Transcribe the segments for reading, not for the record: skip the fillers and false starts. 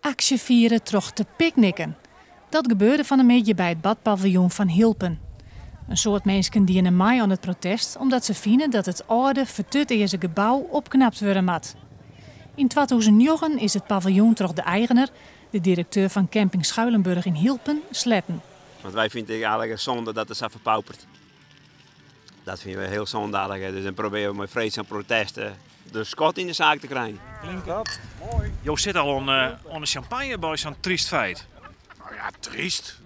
Actie vieren troch te picknicken. Dat gebeurde van een beetje bij het badpaviljoen van Hilpen. Een soort mensen die in een mei aan het protest omdat ze vinden dat het oude, vertut gebouw opknapt worden moet. In 2009 is het paviljoen troch de eigenaar, de directeur van camping Schuilenburg in Hilpen, sletten. Want wij vinden het eigenlijk zonde dat het zo verpaupert. Dat vinden we heel zondadig. Dus dan proberen we met vreedzaam protesten de schot in de zaak te krijgen. Klink op. Mooi. Jo zit al aan de champagne bij zo'n triest feit. Nou ja, triest.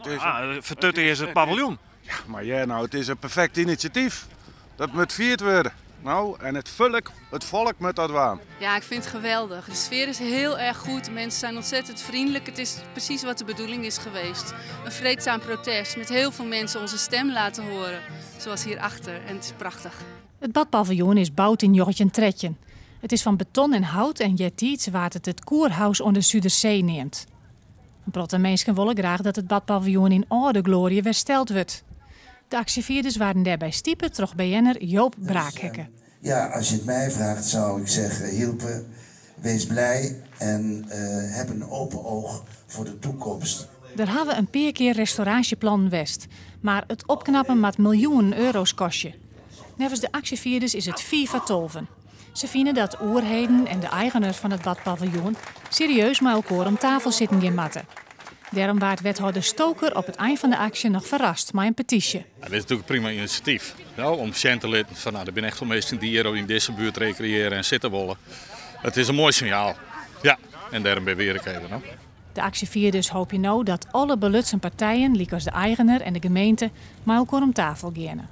Vertutten is het paviljoen. Ja, maar ja, nou, het is een perfect initiatief. Dat moet vierd worden. Nou, en het volk met dat waan. Ja, ik vind het geweldig. De sfeer is heel erg goed. De mensen zijn ontzettend vriendelijk. Het is precies wat de bedoeling is geweest. Een vreedzaam protest met heel veel mensen onze stem laten horen. Zoals hierachter. En het is prachtig. Het badpaviljoen is bouwd in Jortjen Tretjen. Het is van beton en hout en jetiets waar het koerhuis onder Zuiderzee neemt. Een protte mensen willen graag dat het badpaviljoen in oude glorie hersteld wordt. De actievierders waren daarbij stiepen, troch BN'er Joop Braakhekke. Ja, als je het mij vraagt zou ik zeggen, Hilpen, wees blij en heb een open oog voor de toekomst. Er hebben we een paar keer restauratieplan West, maar het opknappen met miljoenen euro's kost je. Nevens de actievierders is het vier vertolven. Ze vinden dat oerheden en de eigenaar van het badpaviljoen serieus met elkaar om tafel zitten gaan matten. Daarom waart wethouder Stoker op het eind van de actie nog verrast met een petitie. Ja, dit is natuurlijk een prima initiatief. Nou, om Sjen te laten van er zijn echt veel mensen die hier in deze buurt recreëren en zitten willen. Het is een mooi signaal. Ja, en daarom ben weer ik even. No? De actievierders hoop je nou dat alle belutsen partijen, zoals de eigenaar en de gemeente, met elkaar om tafel gaan.